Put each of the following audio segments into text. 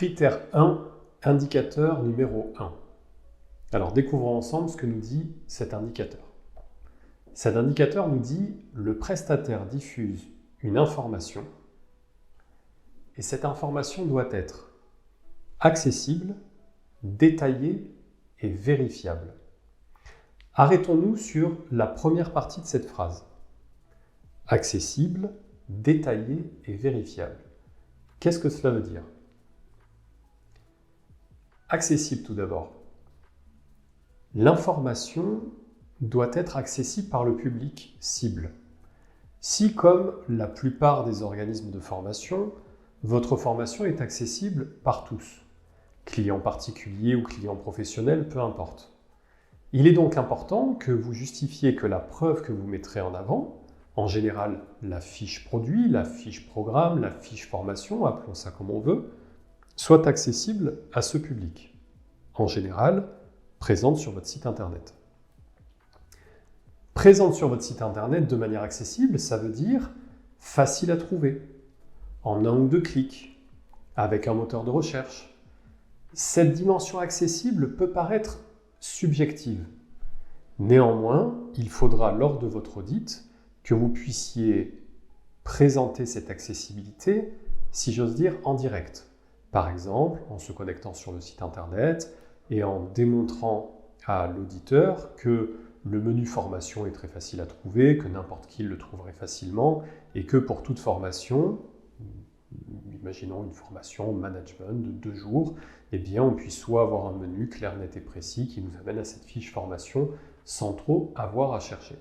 Critère 1, indicateur numéro 1. Alors découvrons ensemble ce que nous dit cet indicateur. Cet indicateur nous dit le prestataire diffuse une information et cette information doit être accessible, détaillée et vérifiable. Arrêtons-nous sur la première partie de cette phrase. Accessible, détaillé et vérifiable. Qu'est-ce que cela veut dire ? Accessible tout d'abord. L'information doit être accessible par le public cible. Si, comme la plupart des organismes de formation, votre formation est accessible par tous, clients particuliers ou clients professionnels, peu importe. Il est donc important que vous justifiez que la preuve que vous mettrez en avant, en général la fiche produit, la fiche programme, la fiche formation, appelons ça comme on veut, soit accessible à ce public, en général présente sur votre site internet. Présente sur votre site internet de manière accessible, ça veut dire facile à trouver, en 1 ou 2 clics, avec un moteur de recherche. Cette dimension accessible peut paraître subjective. Néanmoins, il faudra lors de votre audit que vous puissiez présenter cette accessibilité, si j'ose dire, en direct. Par exemple, en se connectant sur le site internet et en démontrant à l'auditeur que le menu formation est très facile à trouver, que n'importe qui le trouverait facilement et que pour toute formation, imaginons une formation management de 2 jours, eh bien on puisse soit avoir un menu clair, net et précis qui nous amène à cette fiche formation sans trop avoir à chercher.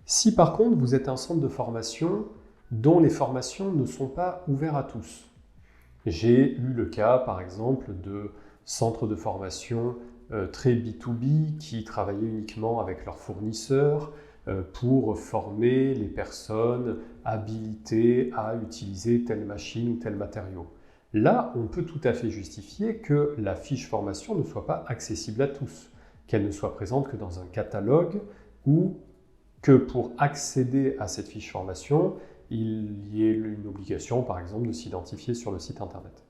Si par contre vous êtes un centre de formation dont les formations ne sont pas ouvertes à tous, j'ai eu le cas par exemple de centres de formation très B2B qui travaillaient uniquement avec leurs fournisseurs pour former les personnes habilitées à utiliser telle machine ou tel matériau. Là, on peut tout à fait justifier que la fiche formation ne soit pas accessible à tous, qu'elle ne soit présente que dans un catalogue ou que pour accéder à cette fiche formation, il y ait une obligation, par exemple, de s'identifier sur le site internet.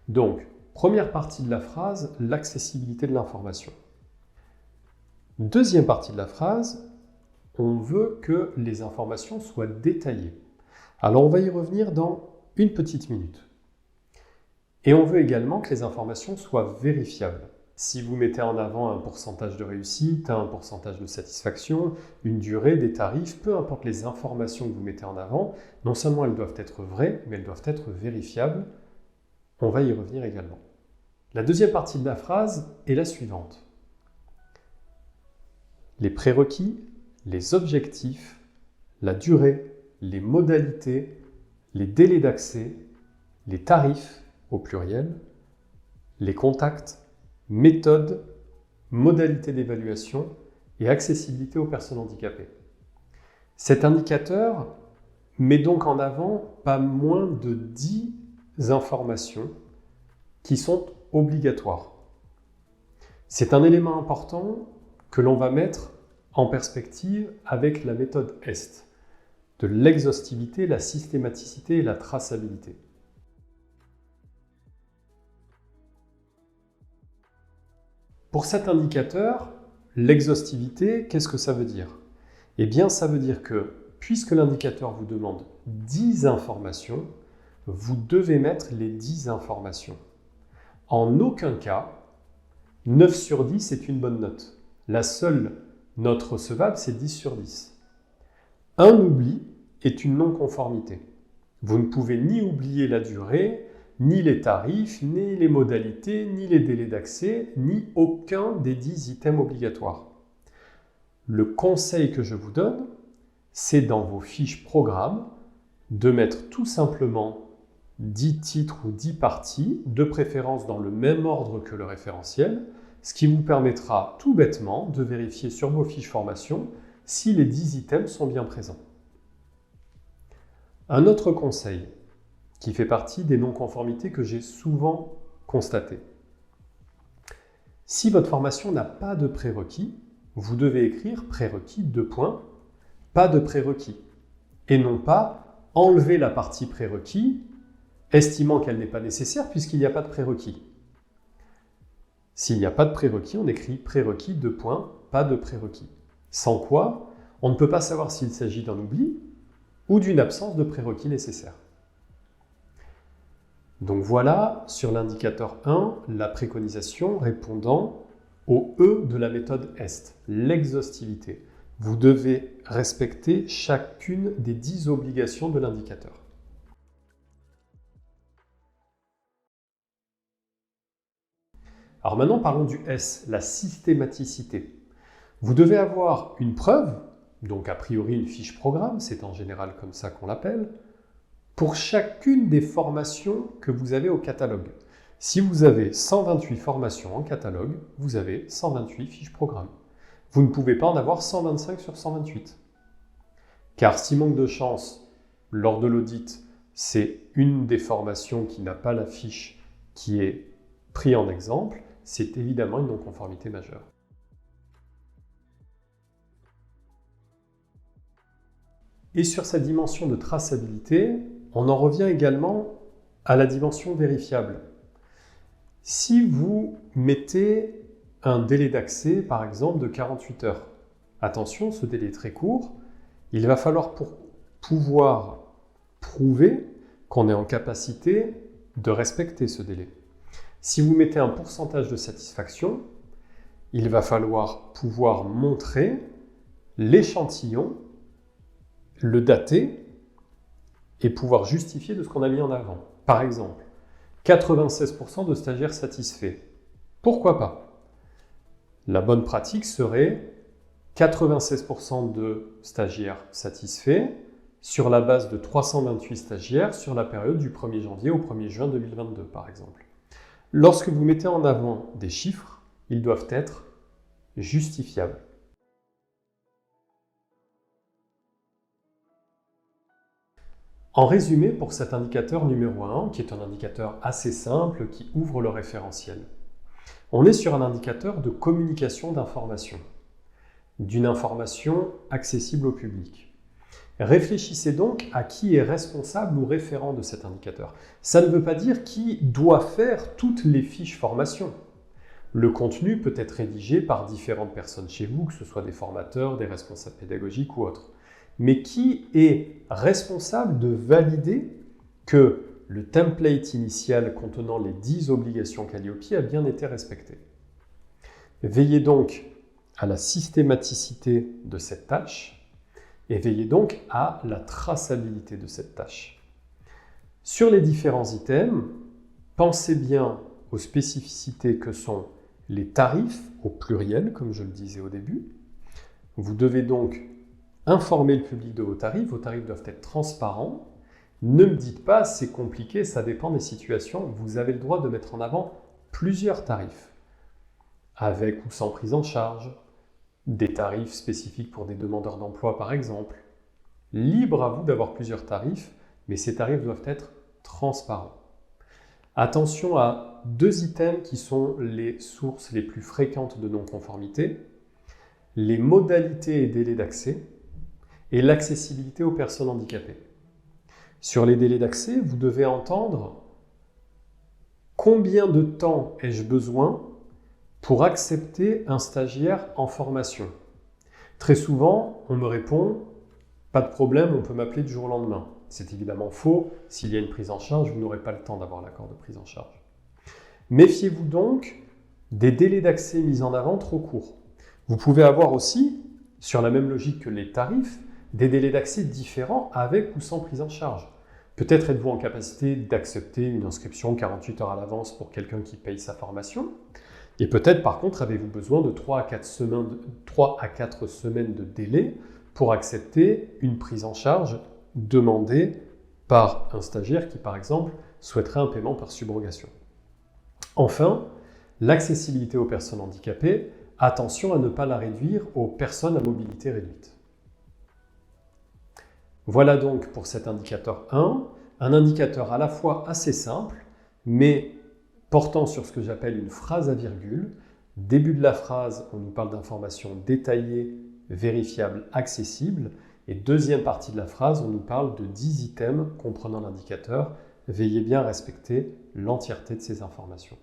Donc, première partie de la phrase, l'accessibilité de l'information. Deuxième partie de la phrase, on veut que les informations soient détaillées. Alors on va y revenir dans une petite minute. Et on veut également que les informations soient vérifiables. Si vous mettez en avant un pourcentage de réussite, un pourcentage de satisfaction, une durée, des tarifs, peu importe les informations que vous mettez en avant, non seulement elles doivent être vraies, mais elles doivent être vérifiables. On va y revenir également. La deuxième partie de la phrase est la suivante. Les prérequis, les objectifs, la durée, les modalités, les délais d'accès, les tarifs au pluriel, les contacts, méthodes, modalités d'évaluation et accessibilité aux personnes handicapées. Cet indicateur met donc en avant pas moins de 10 informations qui sont obligatoires. C'est un élément important que l'on va mettre en perspective avec la méthode EST, de l'exhaustivité, la systématicité et la traçabilité. Pour cet indicateur, l'exhaustivité, qu'est-ce que ça veut dire ? Eh bien, ça veut dire que, puisque l'indicateur vous demande 10 informations, vous devez mettre les 10 informations. En aucun cas, 9 sur 10 est une bonne note. La seule note recevable, c'est 10 sur 10. Un oubli est une non-conformité. Vous ne pouvez ni oublier la durée, ni les tarifs, ni les modalités, ni les délais d'accès, ni aucun des 10 items obligatoires. Le conseil que je vous donne, c'est dans vos fiches programmes de mettre tout simplement 10 titres ou 10 parties, de préférence dans le même ordre que le référentiel, ce qui vous permettra tout bêtement de vérifier sur vos fiches formation si les 10 items sont bien présents. Un autre conseil qui fait partie des non-conformités que j'ai souvent constatées. Si votre formation n'a pas de prérequis, vous devez écrire prérequis : pas de prérequis. Et non pas enlever la partie prérequis estimant qu'elle n'est pas nécessaire puisqu'il n'y a pas de prérequis. S'il n'y a pas de prérequis, on écrit prérequis, pas de prérequis. Sans quoi, on ne peut pas savoir s'il s'agit d'un oubli ou d'une absence de prérequis nécessaire. Donc voilà, sur l'indicateur 1, la préconisation répondant au E de la méthode EST, l'exhaustivité. Vous devez respecter chacune des 10 obligations de l'indicateur. Alors maintenant, parlons du S, la systématicité. Vous devez avoir une preuve, donc a priori une fiche programme, c'est en général comme ça qu'on l'appelle, pour chacune des formations que vous avez au catalogue. Si vous avez 128 formations en catalogue, vous avez 128 fiches programme. Vous ne pouvez pas en avoir 125 sur 128. Car si manque de chance, lors de l'audit, c'est une des formations qui n'a pas la fiche qui est prise en exemple, c'est évidemment une non-conformité majeure. Et sur cette dimension de traçabilité, on en revient également à la dimension vérifiable. Si vous mettez un délai d'accès, par exemple, de 48 heures, attention, ce délai est très court, il va falloir pouvoir prouver qu'on est en capacité de respecter ce délai. Si vous mettez un pourcentage de satisfaction, il va falloir pouvoir montrer l'échantillon, le dater et pouvoir justifier de ce qu'on a mis en avant. Par exemple, 96% de stagiaires satisfaits. Pourquoi pas? La bonne pratique serait 96% de stagiaires satisfaits sur la base de 328 stagiaires sur la période du 1er janvier au 1er juin 2022, par exemple. Lorsque vous mettez en avant des chiffres, ils doivent être justifiables. En résumé, pour cet indicateur numéro 1, qui est un indicateur assez simple, qui ouvre le référentiel, on est sur un indicateur de communication d'information, d'une information accessible au public. Réfléchissez donc à qui est responsable ou référent de cet indicateur. Ça ne veut pas dire qui doit faire toutes les fiches formation. Le contenu peut être rédigé par différentes personnes chez vous, que ce soit des formateurs, des responsables pédagogiques ou autres. Mais qui est responsable de valider que le template initial contenant les 10 obligations Calliope a bien été respecté? Veillez donc à la systématicité de cette tâche et veillez donc à la traçabilité de cette tâche. Sur les différents items, pensez bien aux spécificités que sont les tarifs au pluriel, comme je le disais au début. Vous devez donc informer le public de vos tarifs doivent être transparents. Ne me dites pas c'est compliqué, ça dépend des situations. Vous avez le droit de mettre en avant plusieurs tarifs, avec ou sans prise en charge, des tarifs spécifiques pour des demandeurs d'emploi par exemple. Libre à vous d'avoir plusieurs tarifs, mais ces tarifs doivent être transparents. Attention à 2 items qui sont les sources les plus fréquentes de non-conformité, les modalités et délais d'accès, et l'accessibilité aux personnes handicapées. Sur les délais d'accès, vous devez entendre combien de temps ai-je besoin pour accepter un stagiaire en formation. Très souvent, on me répond « pas de problème, on peut m'appeler du jour au lendemain ». C'est évidemment faux. S'il y a une prise en charge, vous n'aurez pas le temps d'avoir l'accord de prise en charge. Méfiez-vous donc des délais d'accès mis en avant trop courts. Vous pouvez avoir aussi, sur la même logique que les tarifs, des délais d'accès différents avec ou sans prise en charge. Peut-être êtes-vous en capacité d'accepter une inscription 48 heures à l'avance pour quelqu'un qui paye sa formation. Et peut-être par contre avez-vous besoin de 3 à 4 semaines de délai pour accepter une prise en charge demandée par un stagiaire qui par exemple souhaiterait un paiement par subrogation. Enfin, l'accessibilité aux personnes handicapées, attention à ne pas la réduire aux personnes à mobilité réduite. Voilà donc pour cet indicateur 1, un indicateur à la fois assez simple, mais portant sur ce que j'appelle une phrase à virgule. Début de la phrase, on nous parle d'informations détaillées, vérifiables, accessibles. Et deuxième partie de la phrase, on nous parle de 10 items comprenant l'indicateur veillez bien à respecter l'entièreté de ces informations.